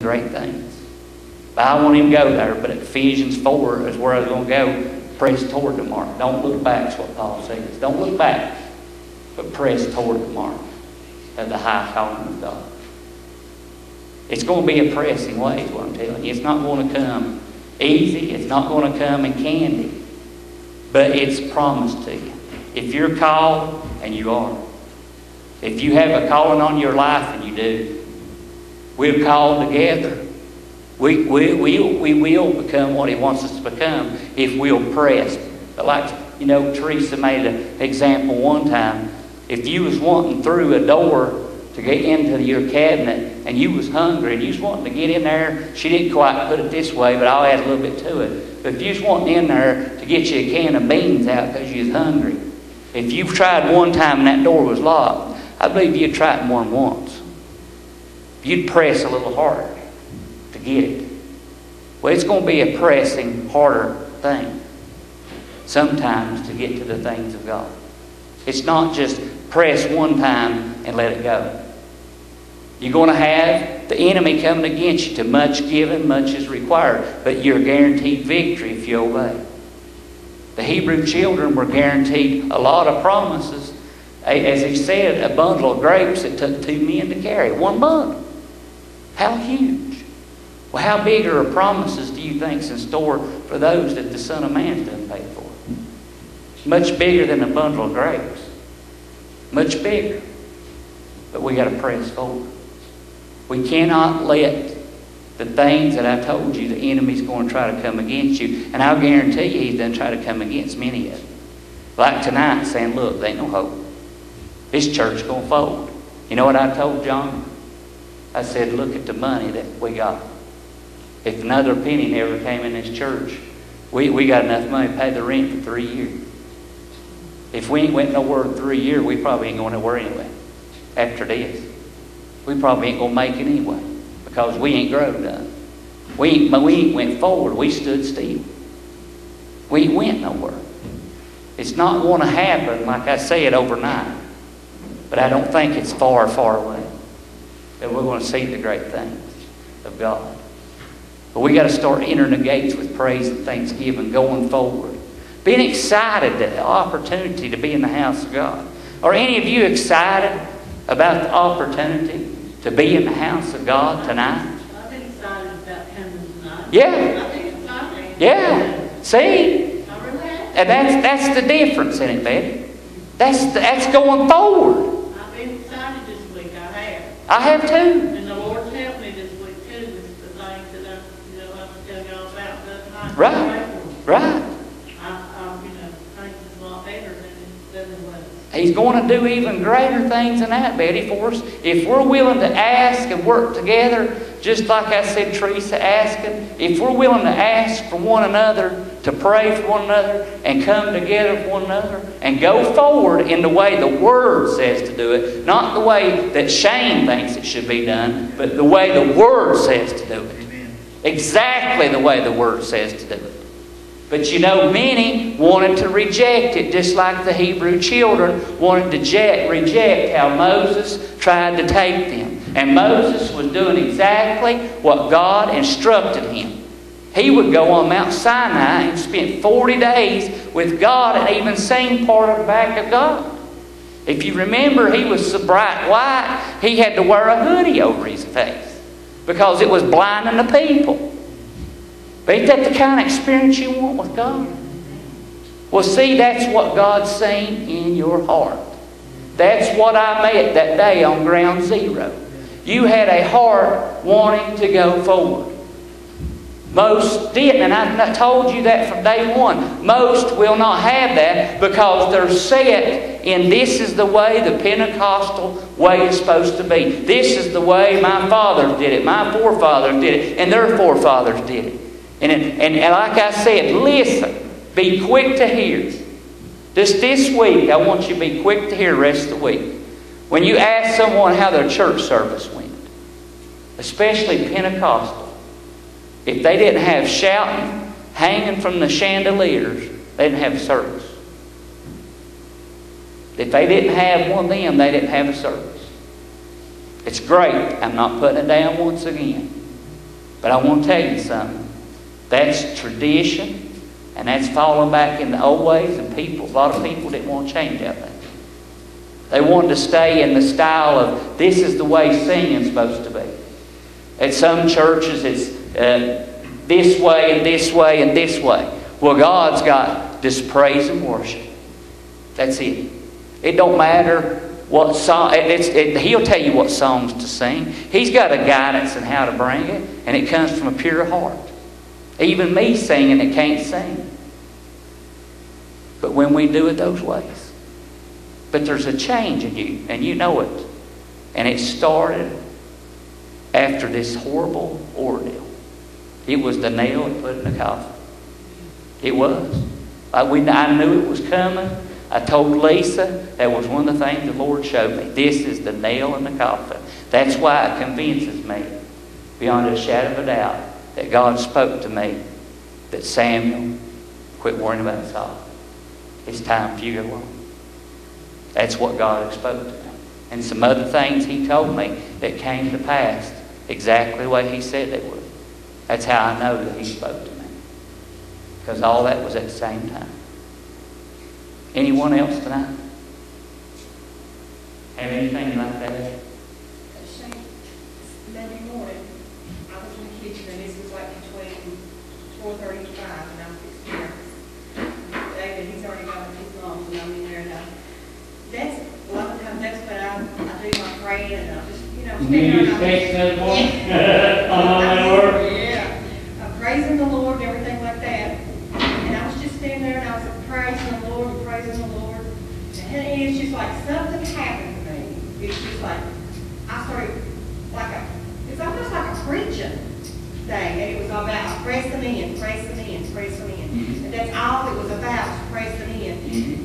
great things. But I won't even go there, but Ephesians 4 is where I was going to go. Press toward the mark. Don't look back is what Paul says. Don't look back, but press toward the mark of the high calling of God. It's going to be a pressing way, is what I'm telling you. It's not going to come easy. It's not going to come in candy. But it's promised to you. If you're called, and you are. If you have a calling on your life, and you do, we're called together. We will become what He wants us to become if we'll press. But like, Teresa made an example one time. If you was wanting through a door to get into your cabinet and you was hungry and you was wanting to get in there, she didn't quite put it this way, but I'll add a little bit to it. But if you was wanting in there to get you a can of beans out because you was hungry, if you've tried one time and that door was locked, I believe you'd try it more than once. You'd press a little harder to get it. Well, it's going to be a pressing, harder thing sometimes to get to the things of God. It's not just press one time and let it go. You're going to have the enemy coming against you. To much given, much is required. But you're guaranteed victory if you obey. The Hebrew children were guaranteed a lot of promises. As he said, a bundle of grapes it took 2 men to carry. One bundle. How huge. Well, how big are promises do you think's in store for those that the Son of Man's done paid for? Much bigger than a bundle of grapes. Much bigger. But we got to press forward. We cannot let the things that I told you, the enemy's going to try to come against you. And I'll guarantee you he's done try to come against many of them. Like tonight, saying, look, there ain't no hope. This church is going to fold. You know what I told John? I said, look at the money that we got. If another penny never came in this church, we got enough money to pay the rent for 3 years. If we ain't went nowhere in 3 years, we probably ain't going nowhere anyway. After this, we probably ain't going to make it anyway because we ain't grown none. We ain't went forward. We stood still. We ain't went nowhere. It's not going to happen, like I said, overnight. But I don't think it's far, far away that we're going to see the great things of God. But we got to start entering the gates with praise and thanksgiving, going forward. Being excited at the opportunity to be in the house of God. Are any of you excited about the opportunity to be in the house of God tonight? I've been excited about coming tonight. Yeah. I've been excited. Yeah. See? I really have. And that's the difference in it, Betty. That's going forward. I've been excited this week. I have. I have too. And the Lord's helped me this week too with the things that I'm telling y'all about tonight. Right. Right. Things is a lot better than it was. He's going to do even greater things than that, Betty, for us. If we're willing to ask and work together, just like I said, Teresa asking, if we're willing to ask for one another, to pray for one another, and come together for one another, and go forward in the way the Word says to do it, not the way that Shane thinks it should be done, but the way the Word says to do it. Exactly the way the Word says to do it. But many wanted to reject it, just like the Hebrew children wanted to reject how Moses tried to take them. And Moses was doing exactly what God instructed him. He would go on Mount Sinai and spend 40 days with God and even sing part of the back of God. If you remember, he was so bright white, he had to wear a hoodie over his face because it was blinding the people. But ain't that the kind of experience you want with God? Well, see, that's what God's saying in your heart. That's what I met that day on Ground Zero. You had a heart wanting to go forward. Most didn't, and I told you that from day one. Most will not have that because they're set in this is the way the Pentecostal way is supposed to be. This is the way my fathers did it, my forefathers did it, and their forefathers did it. And like I said, listen, be quick to hear. Just this week, I want you to be quick to hear the rest of the week. When you ask someone how their church service went, especially Pentecostal, if they didn't have shouting hanging from the chandeliers, they didn't have a service. If they didn't have one of them, they didn't have a service. It's great. I'm not putting it down once again. But I want to tell you something. That's tradition, and that's falling back in the old ways, and a lot of people didn't want to change out there. They wanted to stay in the style of, this is the way singing's supposed to be. At some churches, it's this way and this way and this way. Well, God's got just praise and worship. That's it. It don't matter what song. He'll tell you what songs to sing. He's got a guidance in how to bring it, and it comes from a pure heart. Even me singing, it can't sing. But when we do it those ways. But there's a change in you, and you know it. And it started after this horrible ordeal. It was the nail he put in the coffin. It was. I knew it was coming. I told Lisa that was one of the things the Lord showed me. This is the nail in the coffin. That's why it convinces me, beyond a shadow of a doubt, that God spoke to me that Samuel, quit worrying about Saul. It's time for you to go on. That's what God spoke to me. And some other things He told me that came to pass exactly the way He said they would. That's how I know that He spoke to me. Because all that was at the same time. Anyone else tonight? Have anything like that? Monday morning, I was in the kitchen, and this was like between 4:30 and 5, and I'm fixing breakfast. David, he's already got his lungs, and I'm in there, and that's, a lot of times, that's when I do my praying, and I just, stand there. Yeah. I'm praising the Lord and everything like that. And I was just standing there, and I was praising the Lord and praising the Lord. And it's just like something happened to me. It's just like, I started, it's almost like a preaching thing. And it was about pressing in, pressing in, pressing in. And that's all it was about, was pressing in.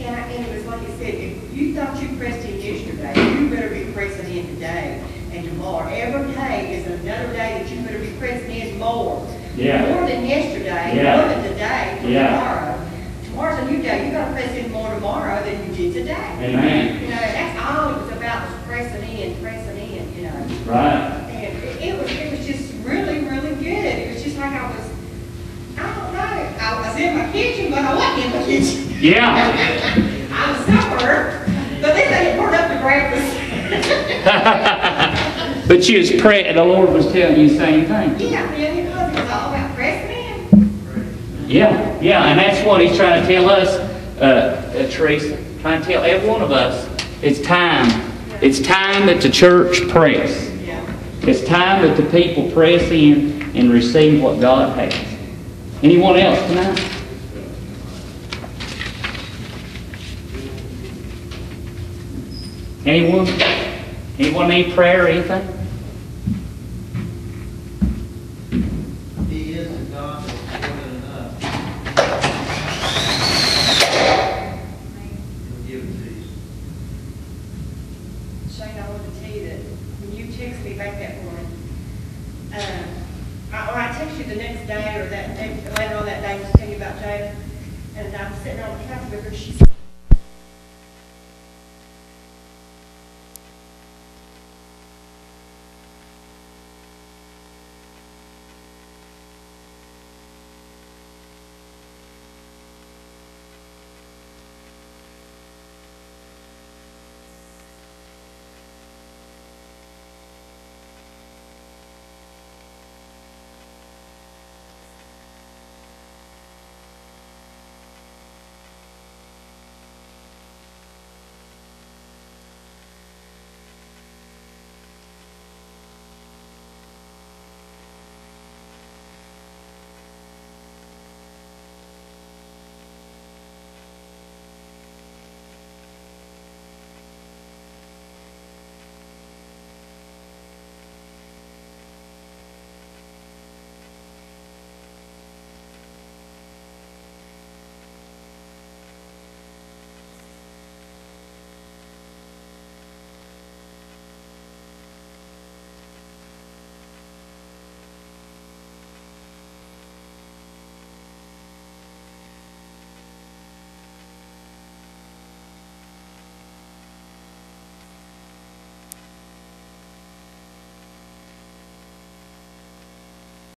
And it was like it said, if you thought you pressed in yesterday, you better be pressing in today and tomorrow. Every day is another day that you better be pressing in more. Yeah. More than yesterday, more than today, tomorrow. Tomorrow's a new day. You got to press in more tomorrow than you did today. Amen. That's all it was about, was pressing in, Right. And it was just really, really good. It was just like I don't know, I was in my kitchen, but I wasn't in my kitchen. Yeah. I was somewhere, but then they poured up the breakfast. But you was praying, the Lord was telling you the same thing. Yeah, it was all about pressing in. Yeah, and that's what He's trying to tell us, Teresa. Trying to tell every one of us, it's time. It's time that the church press. It's time that the people press in and receive what God has. Anyone else tonight? Anyone? Anyone need prayer or anything? He is a God that's more than enough. He'll give it to you. Shane, I wanted to tell you that when you texted me back that morning, I texted you the next day or later on that day, just telling you about Jada, and I was sitting on the couch with her. She said,